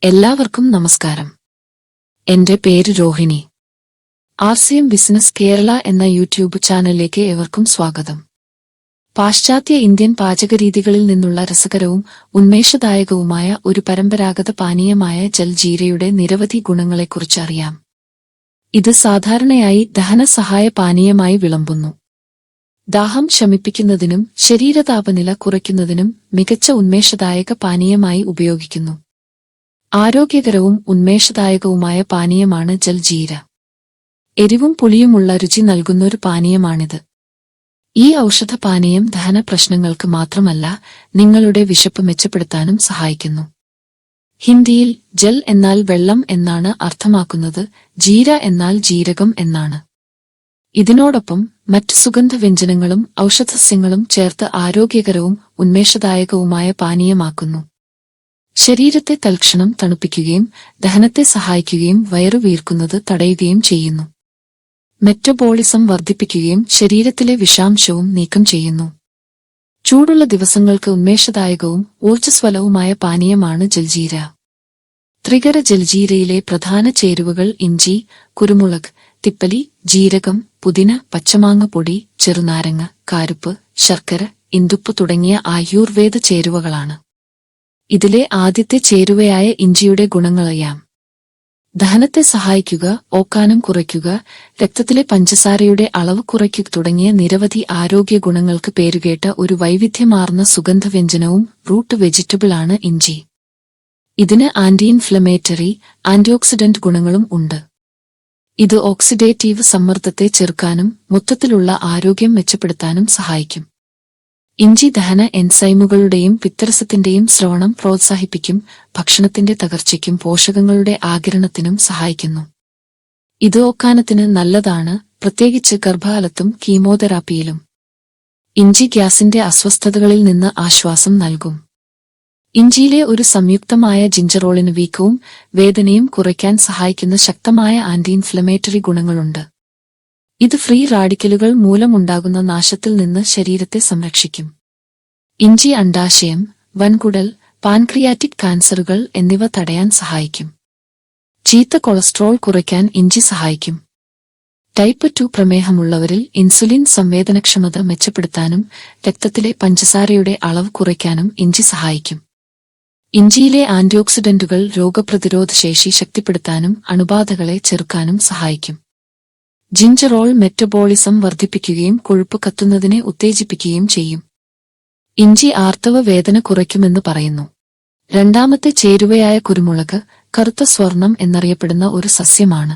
എല്ലാവർക്കും നമസ്കാരം. എന്റെ പേര് രോഹിണി. RCM ബിസിനസ് കേരള എന്ന യൂട്യൂബ് ചാനലിലേക്ക് ഏവർക്കും സ്വാഗതം. പാശ്ചാത്യ ഇന്ത്യൻ പാചകരീതികളിൽ നിന്നുള്ള രസകരവും ഉന്മേഷദായകവുമായ ഒരു പരമ്പരാഗത പാനീയമായ ജൽജീരയുടെ നിരവധി ഗുണങ്ങളെക്കുറിച്ച് അറിയാം. ഇത് സാധാരണയായി ദഹനസഹായ പാനീയമായി വിളമ്പുന്നു. ദാഹം ശമിപ്പിക്കുന്നതിനും ശരീരതാപനില കുറയ്ക്കുന്നതിനും മികച്ച ഉന്മേഷദായക പാനീയമായി ഉപയോഗിക്കുന്നു. ആരോഗ്യകരവും ഉന്മേഷദായകവുമായ പാനീയമാണ് ജൽജീര. എരിവും പുളിയുമുള്ള രുചി നൽകുന്നൊരു പാനീയമാണിത്. ഈ ഔഷധപാനീയം ദഹന പ്രശ്നങ്ങൾക്ക് മാത്രമല്ല, നിങ്ങളുടെ വിശപ്പ് മെച്ചപ്പെടുത്താനും സഹായിക്കുന്നു. ഹിന്ദിയിൽ ജൽ എന്നാൽ വെള്ളം എന്നാണ് അർത്ഥമാക്കുന്നത്, ജീര എന്നാൽ ജീരകം എന്നാണ്. ഇതിനോടൊപ്പം മറ്റ് സുഗന്ധവ്യഞ്ജനങ്ങളും ഔഷധസസ്യങ്ങളും ചേർത്ത് ആരോഗ്യകരവും ഉന്മേഷദായകവുമായ പാനീയമാക്കുന്നു. ശരീരത്തെ തൽക്ഷണം തണുപ്പിക്കുകയും ദഹനത്തെ സഹായിക്കുകയും വയറു വീർക്കുന്നത് തടയുകയും ചെയ്യുന്നു. മെറ്റബോളിസം വർദ്ധിപ്പിക്കുകയും ശരീരത്തിലെ വിഷാംശവും നീക്കം ചെയ്യുന്നു. ചൂടുള്ള ദിവസങ്ങൾക്ക് ഉന്മേഷദായകവും ഊർജ്ജസ്വലവുമായ പാനീയമാണ് ജൽജീര. ത്രികര ജൽജീരയിലെ പ്രധാന ചേരുവകൾ ഇഞ്ചി, കുരുമുളക്, തിപ്പലി, ജീരകം, പുതിന, പച്ചമാങ്ങ പൊടി, ചെറുനാരങ്ങ, കാരുപ്പ്, ശർക്കര, ഇന്ദുപ്പ് തുടങ്ങിയ ആയുർവേദ ചേരുവകളാണ്. ഇതിലെ ആദ്യത്തെ ചേരുവയായ ഇഞ്ചിയുടെ ഗുണങ്ങളറിയാം. ദഹനത്തെ സഹായിക്കുക, ഓക്കാനം കുറയ്ക്കുക, രക്തത്തിലെ പഞ്ചസാരയുടെ അളവ് കുറയ്ക്കുക തുടങ്ങിയ നിരവധി ആരോഗ്യ ഗുണങ്ങൾക്ക് പേരുകേട്ട ഒരു വൈവിധ്യമാർന്ന സുഗന്ധവ്യഞ്ജനവും റൂട്ട് വെജിറ്റബിളാണ് ഇഞ്ചി. ഇതിന് ആന്റി-ഇൻഫ്ലമേറ്ററി, ആന്റിഓക്സിഡന്റ് ഗുണങ്ങളും ഉണ്ട്. ഇത് ഓക്സിഡേറ്റീവ് സമ്മർദ്ദത്തെ ചെറുക്കാനും മൊത്തത്തിലുള്ള ആരോഗ്യം മെച്ചപ്പെടുത്താനും സഹായിക്കും. ഇഞ്ചി ദഹന എൻസൈമുകളുടെയും പിത്തരസത്തിന്റെയും സ്രവണം പ്രോത്സാഹിപ്പിക്കും, ഭക്ഷണത്തിന്റെ തകർച്ചയ്ക്കും പോഷകങ്ങളുടെ ആഗിരണത്തിനും സഹായിക്കുന്നു. ഇത് ഓക്കാനത്തിന് നല്ലതാണ്, പ്രത്യേകിച്ച് ഗർഭകാലത്തും കീമോതെറാപ്പിയിലും. ഇഞ്ചി ഗ്യാസിന്റെ അസ്വസ്ഥതകളിൽ നിന്ന് ആശ്വാസം നൽകും. ഇഞ്ചിയിലെ ഒരു സംയുക്തമായ ജിഞ്ചറോളിന് വീക്കവും വേദനയും കുറയ്ക്കാൻ സഹായിക്കുന്ന ശക്തമായ ആന്റി-ഇൻഫ്ലമേറ്ററി ഗുണങ്ങളുണ്ട്. ഇത് ഫ്രീ റാഡിക്കലുകൾ മൂലമുണ്ടാകുന്ന നാശത്തിൽ നിന്ന് ശരീരത്തെ സംരക്ഷിക്കും. ഇഞ്ചി അണ്ഡാശയം, വൻകുടൽ, പാൻക്രിയാറ്റിക് കാൻസറുകൾ എന്നിവ തടയാൻ സഹായിക്കും. ചീത്ത കൊളസ്ട്രോൾ കുറയ്ക്കാൻ ഇഞ്ചി സഹായിക്കും. ടൈപ്പ് 2 പ്രമേഹമുള്ളവരിൽ ഇൻസുലിൻ സംവേദനക്ഷമത മെച്ചപ്പെടുത്താനും രക്തത്തിലെ പഞ്ചസാരയുടെ അളവ് കുറയ്ക്കാനും ഇഞ്ചി സഹായിക്കും. ഇഞ്ചിയിലെ ആന്റിഓക്സിഡന്റുകൾ രോഗപ്രതിരോധ ശേഷി ശക്തിപ്പെടുത്താനും അണുബാധകളെ ചെറുക്കാനും സഹായിക്കും. ജിഞ്ചറോൾ മെറ്റബോളിസം വർദ്ധിപ്പിക്കുകയും കൊഴുപ്പ് കത്തുന്നതിനെ ഉത്തേജിപ്പിക്കുകയും ചെയ്യും. ഇഞ്ചി ആർത്തവ വേദന കുറയ്ക്കുമെന്ന് പറയുന്നു. രണ്ടാമത്തെ ചേരുവയായ കുരുമുളക്, കറുത്ത സ്വർണം എന്നറിയപ്പെടുന്ന ഒരു സസ്യമാണ്.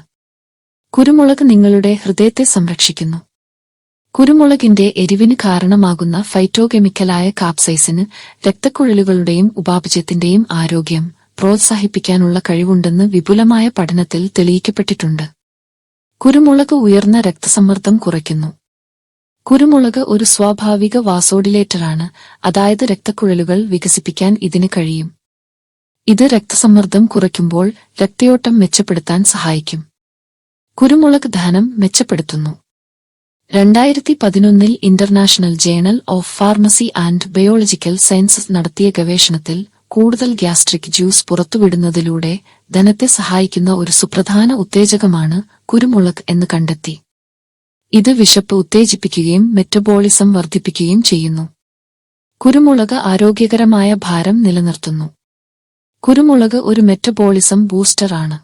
കുരുമുളക് നിങ്ങളുടെ ഹൃദയത്തെ സംരക്ഷിക്കുന്നു. കുരുമുളകിന്റെ എരിവിന് കാരണമാകുന്ന ഫൈറ്റോകെമിക്കലായ കാപ്സൈസിന് രക്തക്കുഴലുകളുടെയും ഉപാപചയത്തിന്റെയും ആരോഗ്യം പ്രോത്സാഹിപ്പിക്കാനുള്ള കഴിവുണ്ടെന്ന് വിപുലമായ പഠനത്തിൽ തെളിയിക്കപ്പെട്ടിട്ടുണ്ട്. കുരുമുളക് ഉയർന്ന രക്തസമ്മർദ്ദം കുറയ്ക്കുന്നു. കുരുമുളക് ഒരു സ്വാഭാവിക വാസോഡിലേറ്ററാണ്, അതായത് രക്തക്കുഴലുകൾ വികസിപ്പിക്കാൻ ഇതിന് കഴിയും. ഇത് രക്തസമ്മർദ്ദം കുറയ്ക്കുമ്പോൾ രക്തയോട്ടം മെച്ചപ്പെടുത്താൻ സഹായിക്കും. കുരുമുളക് ദഹനം മെച്ചപ്പെടുത്തുന്നു. 2011 international journal of pharmacy and biological sciences നടത്തിയ ഗവേഷണത്തിൽ കൂടുതൽ ഗ്യാസ്ട്രിക് ജ്യൂസ് പുറത്തുവിടുന്നതിലൂടെ ദഹനത്തെ സഹായിക്കുന്ന ഒരു സുപ്രധാന ഉത്തേജകമാണ് കുരുമുളക് എന്ന് കണ്ടെത്തി. ഇത് വിശപ്പ് ഉത്തേജിപ്പിക്കുകയും മെറ്റബോളിസം വർദ്ധിപ്പിക്കുകയും ചെയ്യുന്നു. കുരുമുളക് ആരോഗ്യകരമായ ഭാരം നിലനിർത്തുന്നു. കുരുമുളക് ഒരു മെറ്റബോളിസം ബൂസ്റ്റർ ആണ്.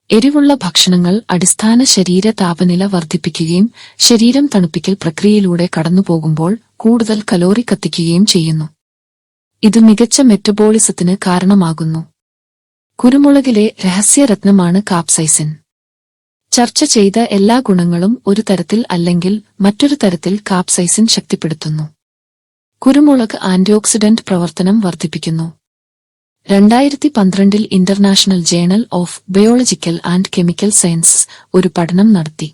എരിവുള്ള ഭക്ഷണങ്ങൾ അടിസ്ഥാന ശരീര താപനില വർദ്ധിപ്പിക്കുകയും ശരീരം തണുപ്പിക്കൽ പ്രക്രിയയിലൂടെ കടന്നുപോകുമ്പോൾ കൂടുതൽ കലോറി കത്തിക്കുകയും ചെയ്യുന്നു. ഇത് മികച്ച മെറ്റബോളിസത്തിന് കാരണമാകുന്നു. കുരുമുളകിലെ രഹസ്യരത്നമാണ് കാപ്സൈസിൻ. ചർച്ച ചെയ്ത എല്ലാ ഗുണങ്ങളും ഒരു തരത്തിൽ അല്ലെങ്കിൽ മറ്റൊരു തരത്തിൽ കാപ്സൈസിൻ ശക്തിപ്പെടുത്തുന്നു. കുരുമുളക് ആന്റിഓക്സിഡന്റ് പ്രവർത്തനം വർദ്ധിപ്പിക്കുന്നു. 2012 international journal of biological and chemical sciences ഒരു പഠനം നടത്തി.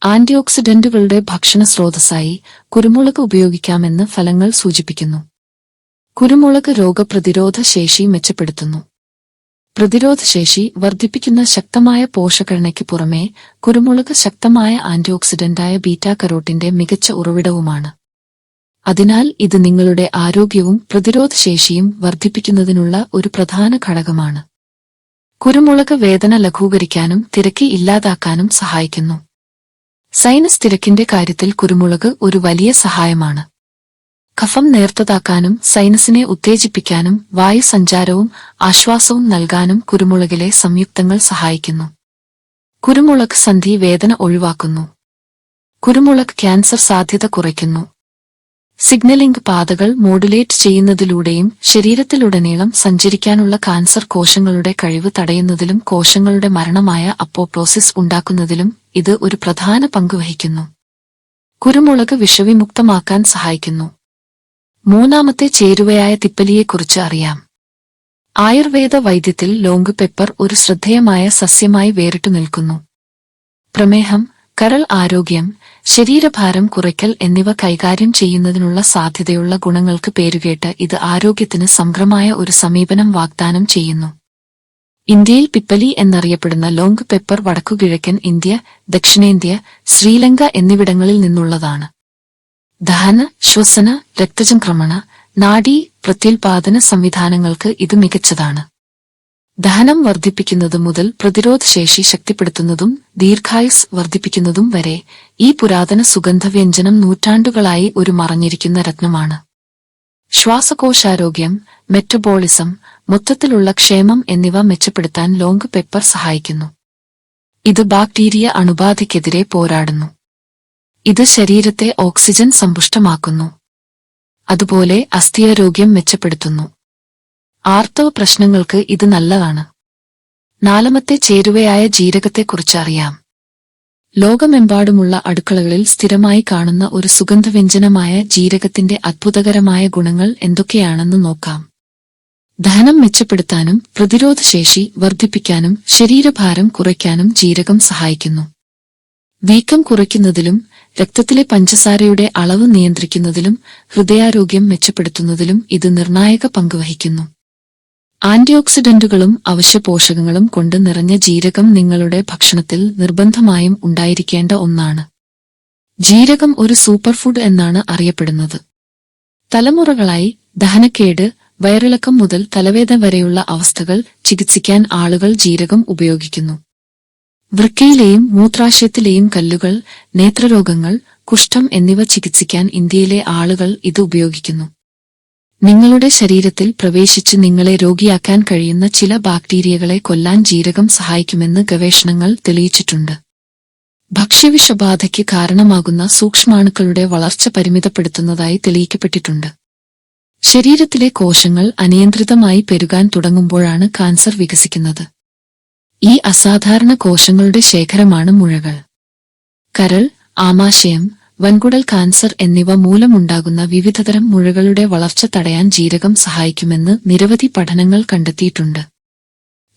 ആന്റിഓക്സിഡന്റുകളുടെ ഭക്ഷണ സ്രോതസ്സായി കുരുമുളക് ഉപയോഗിക്കാമെന്ന് ഫലങ്ങൾ സൂചിപ്പിക്കുന്നു. കുരുമുളക് രോഗപ്രതിരോധ ശേഷി മെച്ചപ്പെടുത്തുന്നു. പ്രതിരോധശേഷി വർദ്ധിപ്പിക്കുന്ന ശക്തമായ പോഷകഘടനയ്ക്ക് പുറമേ കുരുമുളക് ശക്തമായ ആന്റിഓക്സിഡന്റായ ബീറ്റാ കരോട്ടിന്റെ മികച്ച ഉറവിടവുമാണ്. അതിനാൽ ഇത് നിങ്ങളുടെ ആരോഗ്യവും പ്രതിരോധശേഷിയും വർദ്ധിപ്പിക്കുന്നതിനുള്ള ഒരു പ്രധാന ഘടകമാണ്. കുരുമുളക് വേദന ലഘൂകരിക്കാനും തിരക്ക് ഇല്ലാതാക്കാനും സഹായിക്കുന്നു. സൈനസ് തിരക്കിന്റെ കാര്യത്തിൽ കുരുമുളക് ഒരു വലിയ സഹായമാണ്. കഫം നേർത്തതാക്കാനും സൈനസിനെ ഉത്തേജിപ്പിക്കാനും വായുസഞ്ചാരവും ആശ്വാസവും നൽകാനും കുരുമുളകിലെ സംയുക്തങ്ങൾ സഹായിക്കുന്നു. കുരുമുളക് സന്ധി വേദന ഒഴിവാക്കുന്നു. കുരുമുളക് ക്യാൻസർ സാധ്യത കുറയ്ക്കുന്നു. സിഗ്നലിംഗ് പാതകൾ മോഡുലേറ്റ് ചെയ്യുന്നതിലൂടെയും ശരീരത്തിലുടനീളം സഞ്ചരിക്കാനുള്ള കാൻസർ കോശങ്ങളുടെ കഴിവ് തടയുന്നതിലും കോശങ്ങളുടെ മരണമായ അപ്പോപ്ടോസിസ് ഉണ്ടാക്കുന്നതിലും ഇത് ഒരു പ്രധാന പങ്ക് വഹിക്കുന്നു. കുരുമുളക് വിഷവിമുക്തമാക്കാൻ സഹായിക്കുന്നു. മൂന്നാമത്തെ ചേരുവയായ തിപ്പലിയെക്കുറിച്ച് അറിയാം. ആയുർവേദ വൈദ്യത്തിൽ ലോംഗ് പെപ്പർ ഒരു ശ്രദ്ധേയമായ സസ്യമായി വേറിട്ടു നിൽക്കുന്നു. പ്രമേഹം, കരൾ ആരോഗ്യം, ശരീരഭാരം കുറയ്ക്കൽ എന്നിവ കൈകാര്യം ചെയ്യുന്നതിനുള്ള സാധ്യതയുള്ള ഗുണങ്ങൾക്ക് പേരുകേട്ട് ഇത് ആരോഗ്യത്തിന് സമഗ്രമായ ഒരു സമീപനം വാഗ്ദാനം ചെയ്യുന്നു. ഇന്ത്യയിൽ പിപ്പലി എന്നറിയപ്പെടുന്ന ലോംഗ് പെപ്പർ വടക്കുകിഴക്കൻ ഇന്ത്യ, ദക്ഷിണേന്ത്യ, ശ്രീലങ്ക എന്നിവിടങ്ങളിൽ നിന്നുള്ളതാണ്. ദഹന, ശ്വസന, രക്തചംക്രമണ, നാഡീ, പ്രത്യുൽപാദന സംവിധാനങ്ങൾക്ക് ഇത് മികച്ചതാണ്. ദഹനം വർദ്ധിപ്പിക്കുന്നത് മുതൽ പ്രതിരോധശേഷി ശക്തിപ്പെടുത്തുന്നതും ദീർഘായുസ് വർദ്ധിപ്പിക്കുന്നതും വരെ ഈ പുരാതന സുഗന്ധവ്യഞ്ജനം നൂറ്റാണ്ടുകളായി ഒരു മറഞ്ഞിരിക്കുന്ന രത്നമാണ്. ശ്വാസകോശാരോഗ്യം, മെറ്റബോളിസം, മൊത്തത്തിലുള്ള ക്ഷേമം എന്നിവ മെച്ചപ്പെടുത്താൻ ലോംഗ് പെപ്പർ സഹായിക്കുന്നു. ഇത് ബാക്ടീരിയ അണുബാധയ്ക്കെതിരെ പോരാടുന്നു. ഇത് ശരീരത്തെ ഓക്സിജൻ സമ്പുഷ്ടമാക്കുന്നു. അതുപോലെ അസ്ഥിയാരോഗ്യം മെച്ചപ്പെടുത്തുന്നു. ആർത്തവ പ്രശ്നങ്ങൾക്ക് ഇത് നല്ലതാണ്. നാലാമത്തെ ചേരുവയായ ജീരകത്തെക്കുറിച്ച് അറിയാം. ലോകമെമ്പാടുമുള്ള അടുക്കളകളിൽ സ്ഥിരമായി കാണുന്ന ഒരു സുഗന്ധവ്യഞ്ജനമായ ജീരകത്തിന്റെ അത്ഭുതകരമായ ഗുണങ്ങൾ എന്തൊക്കെയാണെന്ന് നോക്കാം. ദഹനം മെച്ചപ്പെടുത്താനും പ്രതിരോധശേഷി വർദ്ധിപ്പിക്കാനും ശരീരഭാരം കുറയ്ക്കാനും ജീരകം സഹായിക്കുന്നു. വീക്കം കുറയ്ക്കുന്നതിലും രക്തത്തിലെ പഞ്ചസാരയുടെ അളവ് നിയന്ത്രിക്കുന്നതിലും ഹൃദയാരോഗ്യം മെച്ചപ്പെടുത്തുന്നതിലും ഇത് നിർണായക പങ്കുവഹിക്കുന്നു. ആന്റിഓക്സിഡന്റുകളും അവശ്യ പോഷകങ്ങളും കൊണ്ട് നിറഞ്ഞ ജീരകം നിങ്ങളുടെ ഭക്ഷണത്തിൽ നിർബന്ധമായും ഉണ്ടായിരിക്കേണ്ട ഒന്നാണ്. ജീരകം ഒരു സൂപ്പർ ഫുഡ് എന്നാണ് അറിയപ്പെടുന്നത്. തലമുറകളായി ദഹനക്കേട്, വയറിളക്കം മുതൽ തലവേദന വരെയുള്ള അവസ്ഥകൾ ചികിത്സിക്കാൻ ആളുകൾ ജീരകം ഉപയോഗിക്കുന്നു. വൃക്കയിലെയും മൂത്രാശയത്തിലെയും കല്ലുകൾ, നേത്രരോഗങ്ങൾ, കുഷ്ഠം എന്നിവ ചികിത്സിക്കാൻ ഇന്ത്യയിലെ ആളുകൾ ഇത് ഉപയോഗിക്കുന്നു. നിങ്ങളുടെ ശരീരത്തിൽ പ്രവേശിച്ച് നിങ്ങളെ രോഗിയാക്കാൻ കഴിയുന്ന ചില ബാക്ടീരിയകളെ കൊല്ലാൻ ജീരകം സഹായിക്കുമെന്ന് ഗവേഷണങ്ങൾ തെളിയിച്ചിട്ടുണ്ട്. ഭക്ഷ്യവിഷബാധയ്ക്ക് കാരണമാകുന്ന സൂക്ഷ്മാണുക്കളുടെ വളർച്ച പരിമിതപ്പെടുത്തുന്നതായി തെളിയിക്കപ്പെട്ടിട്ടുണ്ട്. ശരീരത്തിലെ കോശങ്ങൾ അനിയന്ത്രിതമായി പെരുകാൻ തുടങ്ങുമ്പോഴാണ് കാൻസർ വികസിക്കുന്നത്. ഈ അസാധാരണ കോശങ്ങളുടെ ശേഖരമാണ് മുഴകൾ. കരൾ, ആമാശയം, വൻകുടൽ കാൻസർ എന്നിവ മൂലമുണ്ടാകുന്ന വിവിധതരം മുഴകളുടെ വളർച്ച തടയാൻ ജീരകം സഹായിക്കുമെന്ന് നിരവധി പഠനങ്ങൾ കണ്ടെത്തിയിട്ടുണ്ട്.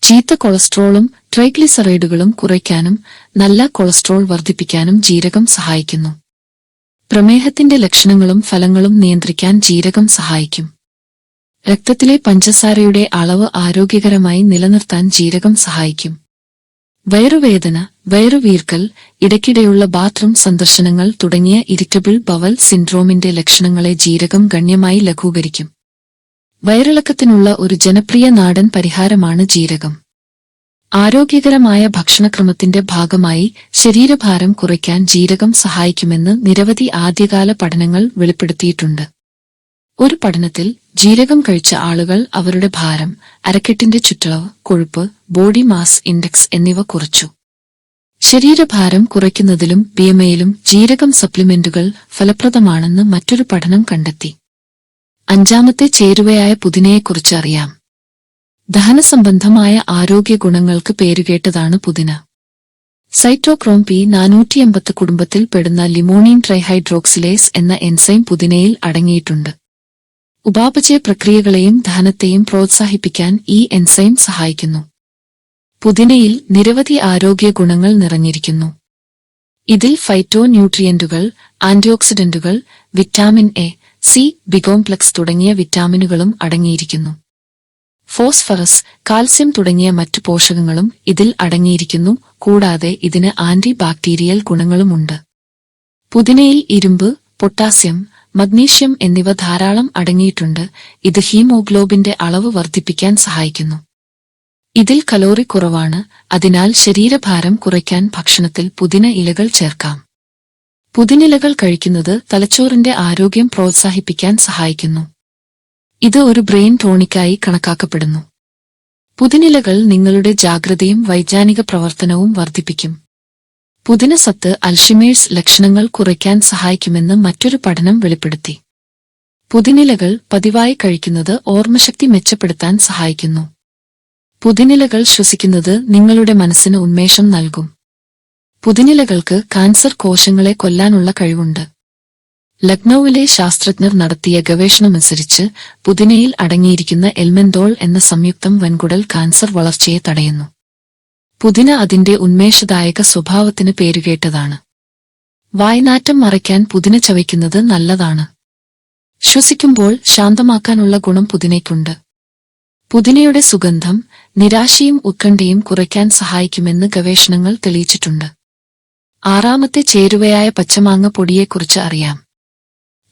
ചീത്ത കൊളസ്ട്രോളും ട്രൈഗ്ലിസറൈഡുകളും കുറയ്ക്കാനും നല്ല കൊളസ്ട്രോൾ വർദ്ധിപ്പിക്കാനും ജീരകം സഹായിക്കുന്നു. പ്രമേഹത്തിന്റെ ലക്ഷണങ്ങളും ഫലങ്ങളും നിയന്ത്രിക്കാൻ ജീരകം സഹായിക്കും. രക്തത്തിലെ പഞ്ചസാരയുടെ അളവ് ആരോഗ്യകരമായി നിലനിർത്താൻ ജീരകം സഹായിക്കും. വയറുവേദന, വയറുവീർക്കൽ, ഇടയ്ക്കിടെയുള്ള ബാത്റൂം സന്ദർശനങ്ങൾ തുടങ്ങിയ ഇറിറ്റബിൾ ബവൽ സിൻഡ്രോമിന്റെ ലക്ഷണങ്ങളെ ജീരകം ഗണ്യമായി ലഘൂകരിക്കും. വയറിളക്കത്തിനുള്ള ഒരു ജനപ്രിയ നാടൻ പരിഹാരമാണ് ജീരകം. ആരോഗ്യകരമായ ഭക്ഷണക്രമത്തിന്റെ ഭാഗമായി ശരീരഭാരം കുറയ്ക്കാൻ ജീരകം സഹായിക്കുമെന്ന് നിരവധി ആദ്യകാല പഠനങ്ങൾ വെളിപ്പെടുത്തിയിട്ടുണ്ട്. ഒരു പഠനത്തിൽ ജീരകം കഴിച്ച ആളുകൾ അവരുടെ ഭാരം, അരക്കെട്ടിന്റെ ചുറ്റളവ്, കൊഴുപ്പ്, ബോഡി മാസ് ഇൻഡെക്സ് എന്നിവ കുറച്ചു. ശരീരഭാരം കുറയ്ക്കുന്നതിലും BMIയിലും ജീരകം സപ്ലിമെന്റുകൾ ഫലപ്രദമാണെന്ന് മറ്റൊരു പഠനം കണ്ടെത്തി. അഞ്ചാമത്തെ ചേരുവയായ പുതിനയെക്കുറിച്ച് അറിയാം. ദഹനസംബന്ധമായ ആരോഗ്യ ഗുണങ്ങൾക്ക് പേരുകേട്ടതാണ് പുതിന. സൈറ്റോക്രോം P480 കുടുംബത്തിൽ പെടുന്ന ലിമോണീൻ ട്രൈഹൈഡ്രോക്സിലേസ് എന്ന എൻസൈം പുതിനയിൽ അടങ്ങിയിട്ടുണ്ട്. ഉപാപചയ പ്രക്രിയകളെയും ദഹനത്തെയും പ്രോത്സാഹിപ്പിക്കാൻ ഈ എൻസൈം സഹായിക്കുന്നു. പുതിനയിൽ നിരവധി ആരോഗ്യ ഗുണങ്ങൾ നിറഞ്ഞിരിക്കുന്നു. ഇതിൽ ഫൈറ്റോ ന്യൂട്രിയന്റുകൾ, ആന്റിഓക്സിഡന്റുകൾ, വിറ്റാമിൻ എ, സി, ബി-കോംപ്ലക്സ് തുടങ്ങിയ വിറ്റാമിനുകളും അടങ്ങിയിരിക്കുന്നു. ഫോസ്ഫറസ്, കാൽസ്യം തുടങ്ങിയ മറ്റു പോഷകങ്ങളും ഇതിൽ അടങ്ങിയിരിക്കുന്നു. കൂടാതെ ഇതിന് ആന്റി ബാക്ടീരിയൽ ഗുണങ്ങളുമുണ്ട്. പുതിനയിൽ ഇരുമ്പ്, പൊട്ടാസ്യം, മഗ്നീഷ്യം എന്നിവ ധാരാളം അടങ്ങിയിട്ടുണ്ട്. ഇത് ഹീമോഗ്ലോബിന്റെ അളവ് വർദ്ധിപ്പിക്കാൻ സഹായിക്കുന്നു. ഇതിൽ കലോറി കുറവാണ്. അതിനാൽ ശരീരഭാരം കുറയ്ക്കാൻ ഭക്ഷണത്തിൽ പുതിന ഇലകൾ ചേർക്കാം. പുതിനിലകൾ കഴിക്കുന്നത് തലച്ചോറിന്റെ ആരോഗ്യം പ്രോത്സാഹിപ്പിക്കാൻ സഹായിക്കുന്നു. ഇത് ഒരു ബ്രെയിൻ ടോണിക്കായി കണക്കാക്കപ്പെടുന്നു. പുതിനിലകൾ നിങ്ങളുടെ ജാഗ്രതയും വൈജ്ഞാനിക പ്രവർത്തനവും വർദ്ധിപ്പിക്കും. പുതിന സത്ത് അൽഷിമേഴ്സ് ലക്ഷണങ്ങൾ കുറയ്ക്കാൻ സഹായിക്കുമെന്ന് മറ്റൊരു പഠനം വെളിപ്പെടുത്തി. പുതിനിലകൾ പതിവായി കഴിക്കുന്നത് ഓർമ്മശക്തി മെച്ചപ്പെടുത്താൻ സഹായിക്കുന്നു. പുതിനിലകൾ ശ്വസിക്കുന്നത് നിങ്ങളുടെ മനസ്സിന് ഉന്മേഷം നൽകും. പുതിനിലകൾക്ക് കാൻസർ കോശങ്ങളെ കൊല്ലാനുള്ള കഴിവുണ്ട്. ലക്നൌവിലെ ശാസ്ത്രജ്ഞർ നടത്തിയ ഗവേഷണമനുസരിച്ച് പുതിനയിൽ അടങ്ങിയിരിക്കുന്ന എൽമെന്തോൾ എന്ന സംയുക്തം വൻകുടൽ കാൻസർ വളർച്ചയെ തടയുന്നു. പുതിന അതിന്റെ ഉന്മേഷദായക സ്വഭാവത്തിന് പേരുകേട്ടതാണ്. വായ്നാറ്റം മറയ്ക്കാൻ പുതിന ചവയ്ക്കുന്നത് നല്ലതാണ്. ശ്വസിക്കുമ്പോൾ ശാന്തമാക്കാനുള്ള ഗുണം പുതിനയ്ക്കുണ്ട്. പുതിനയുടെ സുഗന്ധം നിരാശയും ഉത്കണ്ഠയും കുറയ്ക്കാൻ സഹായിക്കുമെന്ന് ഗവേഷണങ്ങൾ തെളിയിച്ചിട്ടുണ്ട്. ആറാമത്തെ ചേരുവയായ പച്ചമാങ്ങ പൊടിയെക്കുറിച്ച് അറിയാം.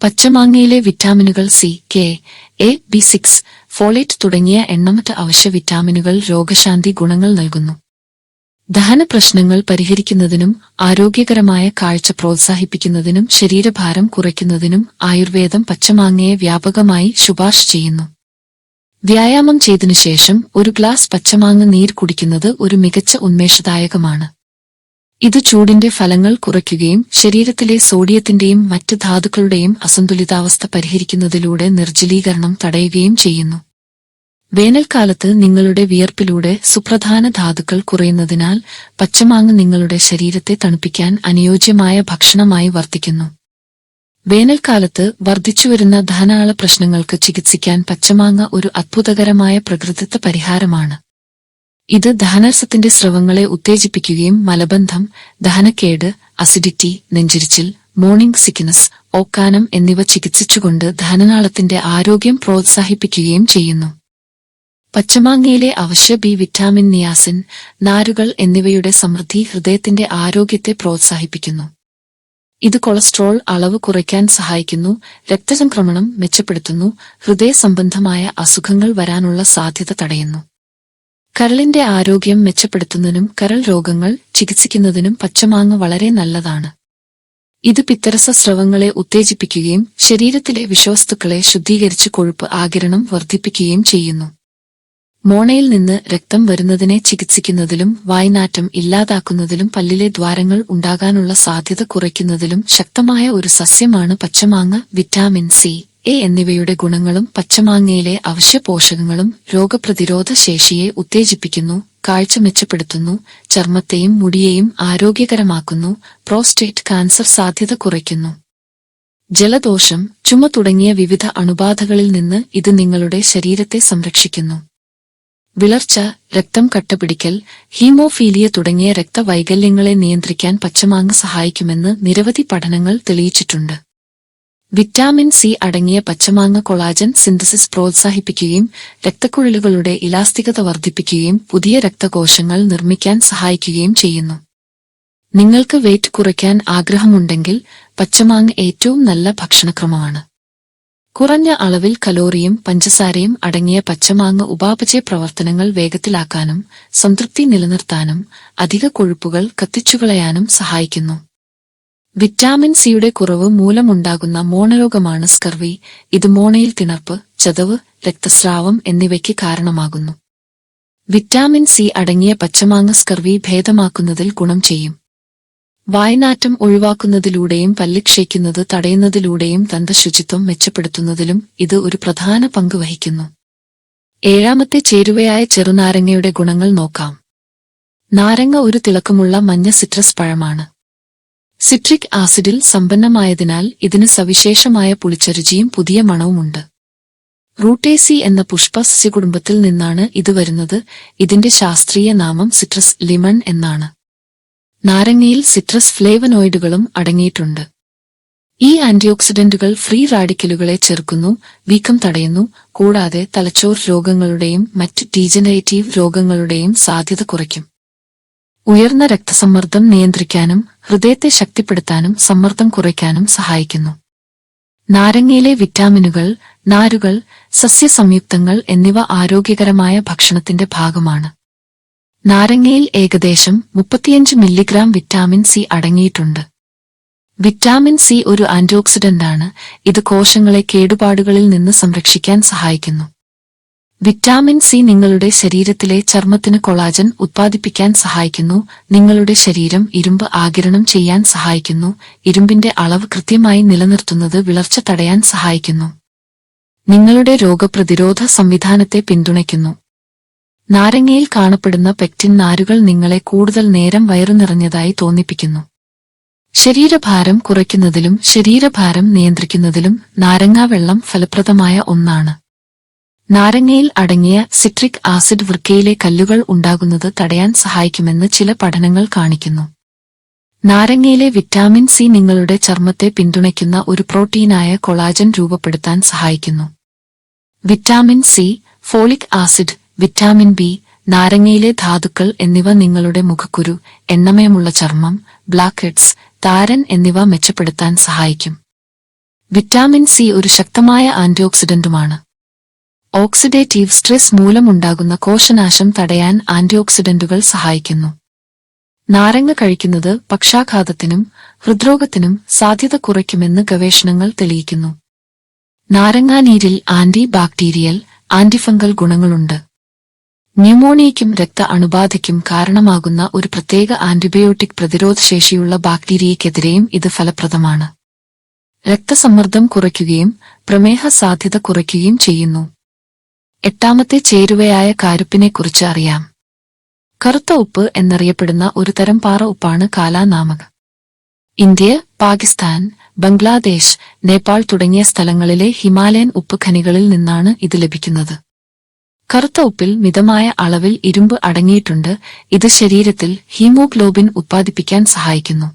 പച്ചമാങ്ങയിലെ വിറ്റാമിനുകൾ C, K, A, B6, folate തുടങ്ങിയ എണ്ണമറ്റ അവശ്യ വിറ്റാമിനുകൾ രോഗശാന്തി ഗുണങ്ങൾ നൽകുന്നു. ദഹന പ്രശ്നങ്ങൾ പരിഹരിക്കുന്നതിനും ആരോഗ്യകരമായ കാഴ്ച പ്രോത്സാഹിപ്പിക്കുന്നതിനും ശരീരഭാരം കുറയ്ക്കുന്നതിനും ആയുർവേദം പച്ചമാങ്ങയെ വ്യാപകമായി ശുപാർശ ചെയ്യുന്നു. വ്യായാമം ചെയ്തതിനു ശേഷം ഒരു ഗ്ലാസ് പച്ചമാങ്ങ നീർ കുടിക്കുന്നത് ഒരു മികച്ച ഉന്മേഷദായകമാണ്. ഇത് ചൂടിന്റെ ഫലങ്ങൾ കുറയ്ക്കുകയും ശരീരത്തിലെ സോഡിയത്തിന്റെയും മറ്റ് ധാതുക്കളുടെയും അസന്തുലിതാവസ്ഥ പരിഹരിക്കുന്നതിലൂടെ നിർജ്ജലീകരണം തടയുകയും ചെയ്യുന്നു. വേനൽക്കാലത്ത് നിങ്ങളുടെ വിയർപ്പിലൂടെ സുപ്രധാന ധാതുക്കൾ കുറയുന്നതിനാൽ പച്ചമാങ്ങ നിങ്ങളുടെ ശരീരത്തെ തണുപ്പിക്കാൻ അനുയോജ്യമായ ഭക്ഷണമായി വർത്തിക്കുന്നു. വേനൽക്കാലത്ത് വർദ്ധിച്ചുവരുന്ന ദഹനാള പ്രശ്നങ്ങൾക്ക് ചികിത്സിക്കാൻ പച്ചമാങ്ങ ഒരു അത്ഭുതകരമായ പ്രകൃതിദത്ത പരിഹാരമാണ്. ഇത് ദഹനരസത്തിന്റെ സ്രവങ്ങളെ ഉത്തേജിപ്പിക്കുകയും മലബന്ധം, ദഹനക്കേട്, അസിഡിറ്റി, നെഞ്ചിരിച്ചിൽ, മോർണിംഗ് സിക്നസ്, ഓക്കാനം എന്നിവ ചികിത്സിച്ചുകൊണ്ട് ദഹനനാളത്തിന്റെ ആരോഗ്യം പ്രോത്സാഹിപ്പിക്കുകയും ചെയ്യുന്നു. പച്ചമാങ്ങയിലെ അവശ്യ ബി വിറ്റാമിൻ, നിയാസിൻ, നാരുകൾ എന്നിവയുടെ സമൃദ്ധി ഹൃദയത്തിന്റെ ആരോഗ്യത്തെ പ്രോത്സാഹിപ്പിക്കുന്നു. ഇത് കൊളസ്ട്രോൾ അളവ് കുറയ്ക്കാൻ സഹായിക്കുന്നു, രക്തചംക്രമണം മെച്ചപ്പെടുത്തുന്നു, ഹൃദയ സംബന്ധമായ അസുഖങ്ങൾ വരാനുള്ള സാധ്യത തടയുന്നു. കരളിന്റെ ആരോഗ്യം മെച്ചപ്പെടുത്തുന്നതിനും കരൾ രോഗങ്ങൾ ചികിത്സിക്കുന്നതിനും പച്ചമാങ്ങ വളരെ നല്ലതാണ്. ഇത് പിത്തരസ സ്രവങ്ങളെ ഉത്തേജിപ്പിക്കുകയും ശരീരത്തിലെ വിഷവസ്തുക്കളെ ശുദ്ധീകരിച്ച് കൊഴുപ്പ് ആഗിരണം വർദ്ധിപ്പിക്കുകയും ചെയ്യുന്നു. മോണയിൽ നിന്ന് രക്തം വരുന്നതിനെ ചികിത്സിക്കുന്നതിലും വായ്നാറ്റം ഇല്ലാതാക്കുന്നതിലും പല്ലിലെ ദ്വാരങ്ങൾ ഉണ്ടാകാനുള്ള സാധ്യത കുറയ്ക്കുന്നതിലും ശക്തമായ ഒരു സസ്യമാണ് പച്ചമാങ്ങ. വിറ്റാമിൻ സി, എ എന്നിവയുടെ ഗുണങ്ങളും പച്ചമാങ്ങയിലെ അവശ്യ പോഷകങ്ങളും രോഗപ്രതിരോധ ശേഷിയെ ഉത്തേജിപ്പിക്കുന്നു, കാഴ്ച മെച്ചപ്പെടുത്തുന്നു, ചർമ്മത്തെയും മുടിയെയും ആരോഗ്യകരമാക്കുന്നു, പ്രോസ്റ്റേറ്റ് കാൻസർ സാധ്യത കുറയ്ക്കുന്നു. ജലദോഷം, ചുമ തുടങ്ങിയ വിവിധ അണുബാധകളിൽ നിന്ന് ഇത് നിങ്ങളുടെ ശരീരത്തെ സംരക്ഷിക്കുന്നു. വിളർച്ച, രക്തം കട്ടപിടിക്കൽ, ഹീമോഫീലിയ തുടങ്ങിയ രക്തവൈകല്യങ്ങളെ നിയന്ത്രിക്കാൻ പച്ചമാങ്ങ സഹായിക്കുമെന്ന് നിരവധി പഠനങ്ങൾ തെളിയിച്ചിട്ടുണ്ട്. വിറ്റാമിൻ സി അടങ്ങിയ പച്ചമാങ്ങ കൊളാജൻ സിന്തസിസ് പ്രോത്സാഹിപ്പിക്കുകയും രക്തക്കുഴലുകളുടെ ഇലാസ്തികത വർദ്ധിപ്പിക്കുകയും പുതിയ രക്തകോശങ്ങൾ നിർമ്മിക്കാൻ സഹായിക്കുകയും ചെയ്യുന്നു. നിങ്ങൾക്ക് വെയിറ്റ് കുറയ്ക്കാൻ ആഗ്രഹമുണ്ടെങ്കിൽ പച്ചമാങ്ങ ഏറ്റവും നല്ല ഭക്ഷണക്രമമാണ്. കുറഞ്ഞ അളവിൽ കലോറിയും പഞ്ചസാരയും അടങ്ങിയ പച്ചമാങ്ങ ഉപാപചയ പ്രവർത്തനങ്ങൾ വേഗത്തിലാക്കാനും സംതൃപ്തി നിലനിർത്താനും അധിക കൊഴുപ്പുകൾ കത്തിച്ചുകളയാനും സഹായിക്കുന്നു. വിറ്റാമിൻ സിയുടെ കുറവ് മൂലമുണ്ടാകുന്ന മോണരോഗമാണ് സ്കർവി. ഇത് മോണയിൽ തിണർപ്പ്, ചതവ്, രക്തസ്രാവം എന്നിവയ്ക്ക് കാരണമാകുന്നു. വിറ്റാമിൻ സി അടങ്ങിയ പച്ചമാങ്ങ സ്കർവി ഭേദമാക്കുന്നതിൽ ഗുണം ചെയ്യും. വായ്നാറ്റം ഒഴിവാക്കുന്നതിലൂടെയും പല്ല് ക്ഷയിക്കുന്നത് തടയുന്നതിലൂടെയും ദന്തശുചിത്വം മെച്ചപ്പെടുത്തുന്നതിലും ഇത് ഒരു പ്രധാന പങ്ക് വഹിക്കുന്നു. ഏഴാമത്തെ ചേരുവയായ ചെറുനാരങ്ങയുടെ ഗുണങ്ങൾ നോക്കാം. നാരങ്ങ ഒരു തിളക്കമുള്ള മഞ്ഞ സിട്രസ് പഴമാണ്. സിട്രിക് ആസിഡിൽ സമ്പന്നമായതിനാൽ ഇതിന് സവിശേഷമായ പുളിച്ചരുചിയും പുതിയ മണവുമുണ്ട്. റൂട്ടേസി എന്ന പുഷ്പസസ്യകുടുംബത്തിൽ നിന്നാണ് ഇത് വരുന്നത്. ഇതിന്റെ ശാസ്ത്രീയ നാമം സിട്രസ് ലിമൺ എന്നാണ്. നാരങ്ങയിൽ സിട്രസ് ഫ്ലേവനോയിഡുകളും അടങ്ങിയിട്ടുണ്ട്. ഈ ആന്റിയോക്സിഡന്റുകൾ ഫ്രീ റാഡിക്കലുകളെ ചെറുക്കുന്നു, വീക്കം തടയുന്നു, കൂടാതെ തലച്ചോർ രോഗങ്ങളുടെയും മറ്റ് ഡീജനറേറ്റീവ് രോഗങ്ങളുടെയും സാധ്യത കുറയ്ക്കും. ഉയർന്ന രക്തസമ്മർദ്ദം നിയന്ത്രിക്കാനും ഹൃദയത്തെ ശക്തിപ്പെടുത്താനും സമ്മർദ്ദം കുറയ്ക്കാനും സഹായിക്കുന്നു. നാരങ്ങയിലെ വിറ്റാമിനുകൾ, നാരുകൾ, സസ്യസംയുക്തങ്ങൾ എന്നിവ ആരോഗ്യകരമായ ഭക്ഷണത്തിന്റെ ഭാഗമാണ്. നാരങ്ങയിൽ ഏകദേശം 35 മില്ലിഗ്രാം വിറ്റാമിൻ സി അടങ്ങിയിട്ടുണ്ട്. വിറ്റാമിൻ സി ഒരു ആന്റിഓക്സിഡന്റാണ്. ഇത് കോശങ്ങളെ കേടുപാടുകളിൽ നിന്ന് സംരക്ഷിക്കാൻ സഹായിക്കുന്നു. വിറ്റാമിൻ സി നിങ്ങളുടെ ശരീരത്തിലെ ചർമ്മത്തിന് കൊളാജൻ ഉത്പാദിപ്പിക്കാൻ സഹായിക്കുന്നു. നിങ്ങളുടെ ശരീരം ഇരുമ്പ് ആഗിരണം ചെയ്യാൻ സഹായിക്കുന്നു. ഇരുമ്പിന്റെ അളവ് കൃത്യമായി നിലനിർത്തുന്നത് വിളർച്ച തടയാൻ സഹായിക്കുന്നു. നിങ്ങളുടെ രോഗപ്രതിരോധ സംവിധാനത്തെ പിന്തുണയ്ക്കുന്നു. നാരങ്ങയിൽ കാണപ്പെടുന്ന പെക്റ്റിൻ നാരുകൾ നിങ്ങളെ കൂടുതൽ നേരം വയറുനിറഞ്ഞതായി തോന്നിപ്പിക്കുന്നു. ശരീരഭാരം കുറയ്ക്കുന്നതിലും ശരീരഭാരം നിയന്ത്രിക്കുന്നതിലും നാരങ്ങാവെള്ളം ഫലപ്രദമായ ഒന്നാണ്. നാരങ്ങയിൽ അടങ്ങിയ സിട്രിക് ആസിഡ് വൃക്കയിലെ കല്ലുകൾ ഉണ്ടാകുന്നത് തടയാൻ സഹായിക്കുമെന്ന് ചില പഠനങ്ങൾ കാണിക്കുന്നു. നാരങ്ങയിലെ വിറ്റാമിൻ സി നിങ്ങളുടെ ചർമ്മത്തെ പിന്തുണയ്ക്കുന്ന ഒരു പ്രോട്ടീനായ കൊളാജൻ രൂപപ്പെടുത്താൻ സഹായിക്കുന്നു. Vitamin C, folic acid, vitamin B, നാരങ്ങയിലെ ധാതുക്കൾ എന്നിവ നിങ്ങളുടെ മുഖക്കുരു, എണ്ണമയമുള്ള ചർമ്മം, ബ്ലാക്ക് ഹെഡ്സ്, താരൻ എന്നിവ മെച്ചപ്പെടുത്താൻ സഹായിക്കും. വിറ്റാമിൻ സി ഒരു ശക്തമായ ആന്റിഓക്സിഡന്റുമാണ്. ഓക്സിഡേറ്റീവ് സ്ട്രെസ് മൂലമുണ്ടാകുന്ന കോശനാശം തടയാൻ ആന്റിഓക്സിഡന്റുകൾ സഹായിക്കുന്നു. നാരങ്ങ കഴിക്കുന്നത് പക്ഷാഘാതത്തിനും ഹൃദ്രോഗത്തിനും സാധ്യത കുറയ്ക്കുമെന്ന് ഗവേഷണങ്ങൾ തെളിയിക്കുന്നു. നാരങ്ങാനീരിൽ ആന്റി ബാക്ടീരിയൽ, ആന്റിഫംഗൽ ഗുണങ്ങളുണ്ട്. ന്യൂമോണിയയ്ക്കും രക്ത അണുബാധയ്ക്കും കാരണമാകുന്ന ഒരു പ്രത്യേക ആന്റിബയോട്ടിക് പ്രതിരോധശേഷിയുള്ള ബാക്ടീരിയയ്ക്കെതിരെയും ഇത് ഫലപ്രദമാണ്. രക്തസമ്മർദ്ദം കുറയ്ക്കുകയും പ്രമേഹ സാധ്യത കുറയ്ക്കുകയും ചെയ്യുന്നു. എട്ടാമത്തെ ചേരുവയായ കാരുപ്പിനെക്കുറിച്ച് അറിയാം. കറുത്ത ഉപ്പ് എന്നറിയപ്പെടുന്ന ഒരു തരം പാറ ഉപ്പാണ് കാലാ നാമക്. ഇന്ത്യ, പാകിസ്ഥാൻ, ബംഗ്ലാദേശ്, നേപ്പാൾ തുടങ്ങിയ സ്ഥലങ്ങളിലെ ഹിമാലയൻ ഉപ്പ് ഖനികളിൽ നിന്നാണ് ഇത് ലഭിക്കുന്നത്. കറുത്ത ഉപ്പിൽ മിതമായ അളവിൽ ഇരുമ്പ് അടങ്ങിയിട്ടുണ്ട്. ഇത് ശരീരത്തിൽ ഹീമോഗ്ലോബിൻ ഉത്പാദിപ്പിക്കാൻ സഹായിക്കുന്നു.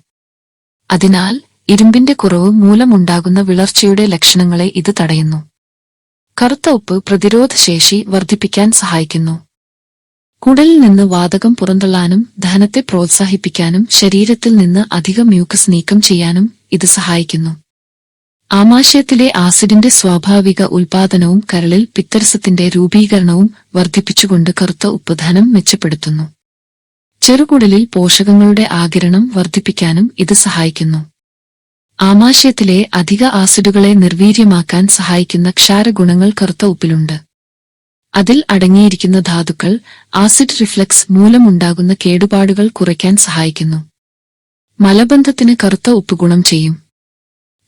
അതിനാൽ ഇരുമ്പിന്റെ കുറവ് മൂലമുണ്ടാകുന്ന വിളർച്ചയുടെ ലക്ഷണങ്ങളെ ഇത് തടയുന്നു. കറുത്ത ഉപ്പ് പ്രതിരോധശേഷി വർദ്ധിപ്പിക്കാൻ സഹായിക്കുന്നു. കുടലിൽ നിന്ന് വാതകം പുറന്തള്ളാനും ദഹനത്തെ പ്രോത്സാഹിപ്പിക്കാനും ശരീരത്തിൽ നിന്ന് അധിക മ്യൂക്കസ് നീക്കം ചെയ്യാനും ഇത് സഹായിക്കുന്നു. ആമാശയത്തിലെ ആസിഡിന്റെ സ്വാഭാവിക ഉൽപാദനവും കരളിൽ പിത്തരസത്തിന്റെ രൂപീകരണവും വർദ്ധിപ്പിച്ചുകൊണ്ട് കറുത്ത ഉപ്പ് ദഹനം മെച്ചപ്പെടുത്തുന്നു. ചെറുകുടലിൽ പോഷകങ്ങളുടെ ആഗിരണം വർദ്ധിപ്പിക്കാനും ഇത് സഹായിക്കുന്നു. ആമാശയത്തിലെ അധിക ആസിഡുകളെ നിർവീര്യമാക്കാൻ സഹായിക്കുന്ന ക്ഷാരഗുണങ്ങൾ കറുത്ത ഉപ്പിലുണ്ട്. അതിൽ അടങ്ങിയിരിക്കുന്ന ധാതുക്കൾ ആസിഡ് റിഫ്ലക്സ് മൂലമുണ്ടാകുന്ന കേടുപാടുകൾ കുറയ്ക്കാൻ സഹായിക്കുന്നു. മലബന്ധത്തിന് കറുത്ത ഉപ്പ് ഗുണം ചെയ്യും.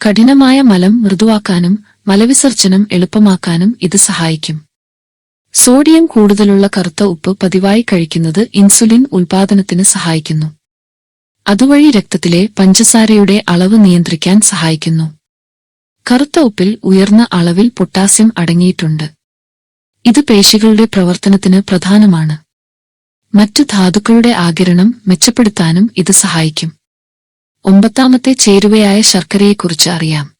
കഠിനമായ മലം മൃദുവാക്കാനും മലവിസർജനം എളുപ്പമാക്കാനും ഇത് സഹായിക്കും. സോഡിയം കൂടുതലുള്ള കറുത്ത ഉപ്പ് പതിവായി കഴിക്കുന്നത് ഇൻസുലിൻ ഉൽപാദനത്തിന് സഹായിക്കുന്നു. അതുവഴി രക്തത്തിലെ പഞ്ചസാരയുടെ അളവ് നിയന്ത്രിക്കാൻ സഹായിക്കുന്നു. കറുത്ത ഉപ്പിൽ ഉയർന്ന അളവിൽ പൊട്ടാസ്യം അടങ്ങിയിട്ടുണ്ട്. ഇത് പേശികളുടെ പ്രവർത്തനത്തിന് പ്രധാനമാണ്. മറ്റു ധാതുക്കളുടെ ആഗിരണം മെച്ചപ്പെടുത്താനും ഇത് സഹായിക്കും. ഒമ്പതാമത്തെ ചേരുവയായ ശർക്കരയെക്കുറിച്ച് അറിയാം.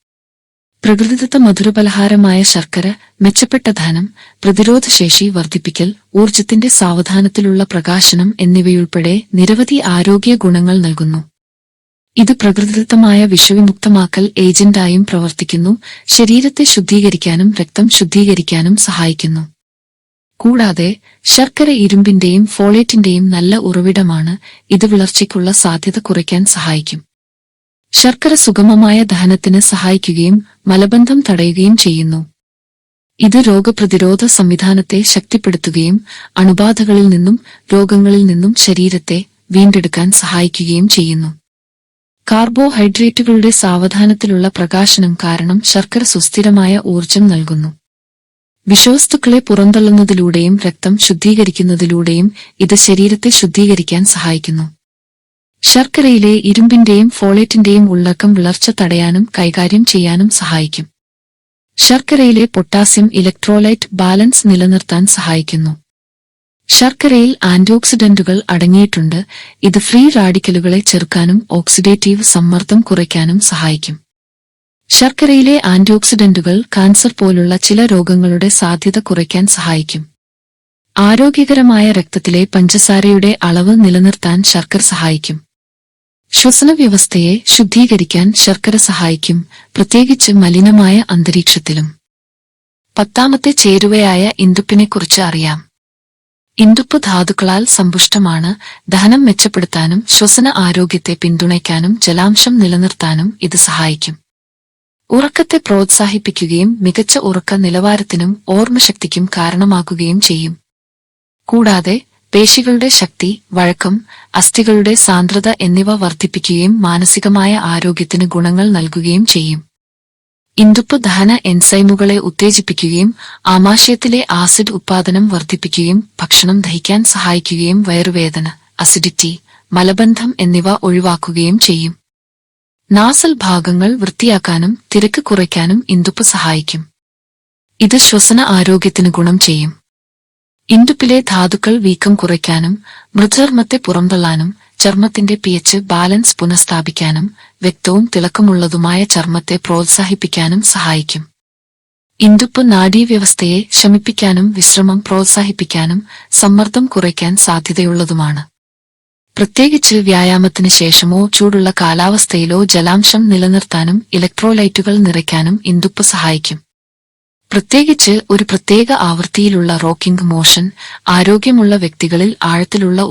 പ്രകൃതിദത്ത മധുരപലഹാരമായ ശർക്കര മെച്ചപ്പെട്ട ദഹനം, പ്രതിരോധശേഷി വർദ്ധിപ്പിക്കൽ, ഊർജത്തിന്റെ സാവധാനത്തിലുള്ള പ്രകാശനം എന്നിവയുൾപ്പെടെ നിരവധി ആരോഗ്യ ഗുണങ്ങൾ നൽകുന്നു. ഇത് പ്രകൃതിദത്തമായ വിഷവിമുക്തമാക്കൽ ഏജന്റായും പ്രവർത്തിക്കുന്നു. ശരീരത്തെ ശുദ്ധീകരിക്കാനും രക്തം ശുദ്ധീകരിക്കാനും സഹായിക്കുന്നു. കൂടാതെ ശർക്കര ഇരുമ്പിന്റെയും ഫോളേറ്റിന്റെയും നല്ല ഉറവിടമാണ്. ഇത് വിളർച്ചയ്ക്കുള്ള സാധ്യത കുറയ്ക്കാൻ സഹായിക്കും. ശർക്കര സുഗമമായ ദഹനത്തിന് സഹായിക്കുകയും മലബന്ധം തടയുകയും ചെയ്യുന്നു. ഇത് രോഗപ്രതിരോധ സംവിധാനത്തെ ശക്തിപ്പെടുത്തുകയും അണുബാധകളിൽ നിന്നും രോഗങ്ങളിൽ നിന്നും ശരീരത്തെ വീണ്ടെടുക്കാൻ സഹായിക്കുകയും ചെയ്യുന്നു. കാർബോഹൈഡ്രേറ്റുകളുടെ സാവധാനത്തിലുള്ള പ്രകാശനം കാരണം ശർക്കര സുസ്ഥിരമായ ഊർജം നൽകുന്നു. വിഷവസ്തുക്കളെ പുറന്തള്ളുന്നതിലൂടെയും രക്തം ശുദ്ധീകരിക്കുന്നതിലൂടെയും ഇത് ശരീരത്തെ ശുദ്ധീകരിക്കാൻ സഹായിക്കുന്നു. ശർക്കരയിലെ ഇരുമ്പിന്റെയും ഫോളേറ്റിന്റെയും ഉള്ളടക്കം വിളർച്ച തടയാനും കൈകാര്യം ചെയ്യാനും സഹായിക്കും. ശർക്കരയിലെ പൊട്ടാസ്യം ഇലക്ട്രോലൈറ്റ് ബാലൻസ് നിലനിർത്താൻ സഹായിക്കുന്നു. ശർക്കരയിൽ ആന്റിഓക്സിഡന്റുകൾ അടങ്ങിയിട്ടുണ്ട്. ഇത് ഫ്രീ റാഡിക്കലുകളെ ചെറുക്കാനും ഓക്സിഡേറ്റീവ് സമ്മർദ്ദം കുറയ്ക്കാനും സഹായിക്കും. ശർക്കരയിലെ ആന്റിഓക്സിഡന്റുകൾ കാൻസർ പോലുള്ള ചില രോഗങ്ങളുടെ സാധ്യത കുറയ്ക്കാൻ സഹായിക്കും. ആരോഗ്യകരമായ രക്തത്തിലെ പഞ്ചസാരയുടെ അളവ് നിലനിർത്താൻ ശർക്കര സഹായിക്കും. ശ്വസനവ്യവസ്ഥയെ ശുദ്ധീകരിക്കാൻ ശർക്കര സഹായിക്കും, പ്രത്യേകിച്ച് മലിനമായ അന്തരീക്ഷത്തിലും. 10ാമത്തെ ചേരുവയായ ഇന്ദുപ്പിനെക്കുറിച്ച് അറിയാം. ഇന്ദുപ്പ് ധാതുക്കളാൽ സമ്പുഷ്ടമാണ്. ദഹനം മെച്ചപ്പെടുത്താനും ശ്വസന ആരോഗ്യത്തെ പിന്തുണയ്ക്കാനും ജലാംശം നിലനിർത്താനും ഇത് സഹായിക്കും. ഉറക്കത്തെ പ്രോത്സാഹിപ്പിക്കുകയും മികച്ച ഉറക്ക നിലവാരത്തിനും ഓർമ്മശക്തിക്കും കാരണമാകുകയും ചെയ്യും. കൂടാതെ പേശികളുടെ ശക്തി, വഴക്കം, അസ്ഥികളുടെ സാന്ദ്രത എന്നിവ വർദ്ധിപ്പിക്കുകയും മാനസികമായ ആരോഗ്യത്തിന് ഗുണങ്ങൾ നൽകുകയും ചെയ്യും. ഇന്ദുപ്പ് ദഹന എൻസൈമുകളെ ഉത്തേജിപ്പിക്കുകയും ആമാശയത്തിലെ ആസിഡ് ഉത്പാദനം വർദ്ധിപ്പിക്കുകയും ഭക്ഷണം ദഹിക്കാൻ സഹായിക്കുകയും വയറുവേദന, അസിഡിറ്റി, മലബന്ധം എന്നിവ ഒഴിവാക്കുകയും ചെയ്യും. നാസൽ ഭാഗങ്ങൾ വൃത്തിയാക്കാനും തിരക്ക് കുറയ്ക്കാനും ഇന്ദുപ്പ് സഹായിക്കും. ഇത് ശ്വസന ആരോഗ്യത്തിന് ഗുണം ചെയ്യും. ഇന്ദുപ്പിലെ ധാതുക്കൾ വീക്കം കുറയ്ക്കാനും മൃദുചർമ്മത്തെ പുറന്തള്ളാനും ചർമ്മത്തിന്റെ പിഎച്ച് ബാലൻസ് പുനഃസ്ഥാപിക്കാനും വ്യക്തവും തിളക്കമുള്ളതുമായ ചർമ്മത്തെ പ്രോത്സാഹിപ്പിക്കാനും സഹായിക്കും. ഇന്ദുപ്പ് നാഡീവ്യവസ്ഥയെ ശമിപ്പിക്കാനും വിശ്രമം പ്രോത്സാഹിപ്പിക്കാനും സമ്മർദ്ദം കുറയ്ക്കാൻ സാധ്യതയുള്ളതുമാണ്. പ്രത്യേകിച്ച് വ്യായാമത്തിന് ശേഷമോ ചൂടുള്ള കാലാവസ്ഥയിലോ ജലാംശം നിലനിർത്താനും ഇലക്ട്രോലൈറ്റുകൾ നിറയ്ക്കാനും ഇന്ദുപ്പ് സഹായിക്കും. പ്രത്യേകിച്ച് ഒരു പ്രത്യേക ആവൃത്തിയിലുള്ള റോക്കിംഗ് മോഷൻ ആരോഗ്യമുള്ള വ്യക്തികളിൽ ആഴത്തിലുള്ള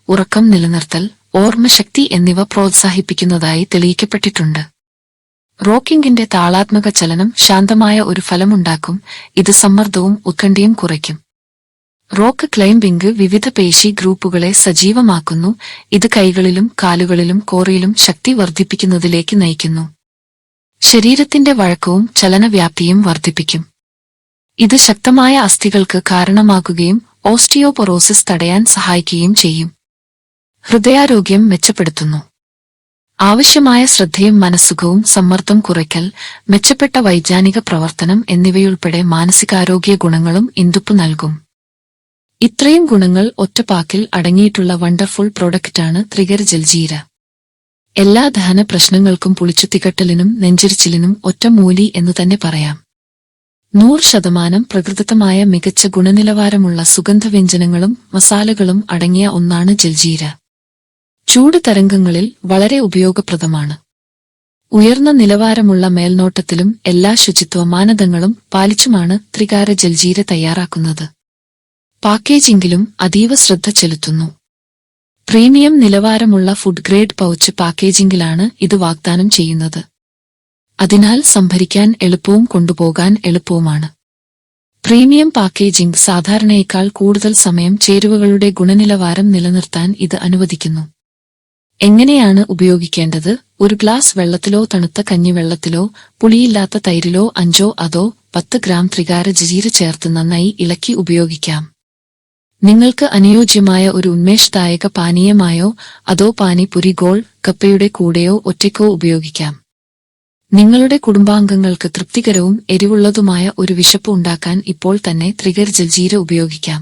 ഉറക്കം നിലനിർത്തൽ, ഓർമ്മശക്തി എന്നിവ പ്രോത്സാഹിപ്പിക്കുന്നതായി തെളിയിക്കപ്പെട്ടിട്ടുണ്ട്. റോക്കിംഗിന്റെ താളാത്മക ചലനം ശാന്തമായ ഒരു ഫലമുണ്ടാക്കും. ഇത് സമ്മർദ്ദവും ഉത്കണ്ഠയും കുറയ്ക്കും. റോക്ക് ക്ലൈംബിംഗ് വിവിധ പേശി ഗ്രൂപ്പുകളെ സജീവമാക്കുന്നു. ഇത് കൈകളിലും കാലുകളിലും കോറിയിലും ശക്തി വർദ്ധിപ്പിക്കുന്നതിലേക്ക് നയിക്കുന്നു. ശരീരത്തിന്റെ വഴക്കവും ചലനവ്യാപ്തിയും വർദ്ധിപ്പിക്കും. ഇത് ശക്തമായ അസ്ഥികൾക്ക് കാരണമാകുകയും ഓസ്റ്റിയോപൊറോസിസ് തടയാൻ സഹായിക്കുകയും ചെയ്യും. ഹൃദയാരോഗ്യം മെച്ചപ്പെടുത്തുന്നു. ആവശ്യമായ ശ്രദ്ധയും മനസ്സുഖവും, സമ്മർദ്ദം കുറയ്ക്കൽ, മെച്ചപ്പെട്ട വൈജ്ഞാനിക പ്രവർത്തനം എന്നിവയുൾപ്പെടെ മാനസികാരോഗ്യ ഗുണങ്ങളും ഇന്ദുപ്പ് നൽകും. ഇത്രയും ഗുണങ്ങൾ ഒറ്റപ്പാക്കിൽ അടങ്ങിയിട്ടുള്ള വണ്ടർഫുൾ പ്രോഡക്റ്റാണ് ത്രികര ജൽജീര. എല്ലാ ദഹന പ്രശ്നങ്ങൾക്കും പുളിച്ചുതികട്ടലിനും നെഞ്ചിരിച്ചിലിനും ഒറ്റമൂലി എന്നു തന്നെ പറയാം. 100% പ്രകൃതിദത്തമായ മികച്ച ഗുണനിലവാരമുള്ള സുഗന്ധവ്യഞ്ജനങ്ങളും മസാലകളും അടങ്ങിയ ഒന്നാണ് ജൽജീര. ചൂട് തരംഗങ്ങളിൽ വളരെ ഉപയോഗപ്രദമാണ്. ഉയർന്ന നിലവാരമുള്ള മേൽനോട്ടത്തിലും എല്ലാ ശുചിത്വ മാനദണ്ഡങ്ങളും പാലിച്ചുമാണ് ത്രികാര ജൽജീര തയ്യാറാക്കുന്നത്. പാക്കേജിംഗിലും അതീവ ശ്രദ്ധ ചെലുത്തുന്നു. പ്രീമിയം നിലവാരമുള്ള ഫുഡ് ഗ്രേഡ് പൗച്ച് പാക്കേജിംഗിലാണ് ഇത് വാഗ്ദാനം ചെയ്യുന്നത്. അതിനാൽ സംഭരിക്കാൻ എളുപ്പവും കൊണ്ടുപോകാൻ എളുപ്പവുമാണ്. പ്രീമിയം പാക്കേജിംഗ് സാധാരണയേക്കാൾ കൂടുതൽ സമയം ചേരുവകളുടെ ഗുണനിലവാരം നിലനിർത്താൻ ഇത് അനുവദിക്കുന്നു. എങ്ങനെയാണ് ഉപയോഗിക്കേണ്ടത്? ഒരു ഗ്ലാസ് വെള്ളത്തിലോ തണുത്ത കഞ്ഞിവെള്ളത്തിലോ പുളിയില്ലാത്ത തൈരിലോ 5 അതോ 10 ഗ്രാം ത്രികാര ജൽജീര ചേർത്ത് നന്നായി ഇളക്കി ഉപയോഗിക്കാം. നിങ്ങൾക്ക് അനുയോജ്യമായ ഒരു ഉന്മേഷദായക പാനീയമായോ അതോ പാനിപുരി ഗോൾ കപ്പയുടെ കൂടെയോ ഒറ്റയ്ക്കോ ഉപയോഗിക്കാം. നിങ്ങളുടെ കുടുംബാംഗങ്ങൾക്ക് തൃപ്തികരവും എരിവുള്ളതുമായ ഒരു വിശപ്പ് ഉണ്ടാക്കാൻ ഇപ്പോൾ തന്നെ ത്രികര ജൽജീര ഉപയോഗിക്കാം.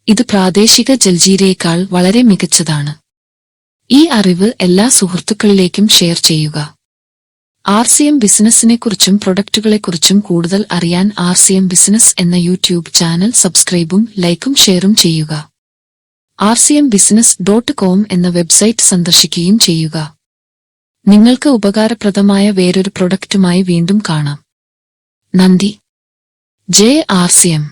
ഇത് പ്രാദേശിക ജൽജീരയേക്കാൾ വളരെ മികച്ചതാണ്. ഈ അറിവ് എല്ലാ സുഹൃത്തുക്കളിലേക്കും ഷെയർ ചെയ്യുക. RCM ബിസിനസ്സിനെക്കുറിച്ചും പ്രൊഡക്റ്റുകളെക്കുറിച്ചും കൂടുതൽ അറിയാൻ RCM ബിസിനസ് എന്ന യൂട്യൂബ് ചാനൽ സബ്സ്ക്രൈബും ലൈക്കും ഷെയറും ചെയ്യുക. rcmbusiness.com എന്ന വെബ്സൈറ്റ് സന്ദർശിക്കുകയും ചെയ്യുക. നിങ്ങൾക്ക് ഉപകാരപ്രദമായ വേറൊരു പ്രൊഡക്റ്റുമായി വീണ്ടും കാണാം. നന്ദി. ജയ് RCM.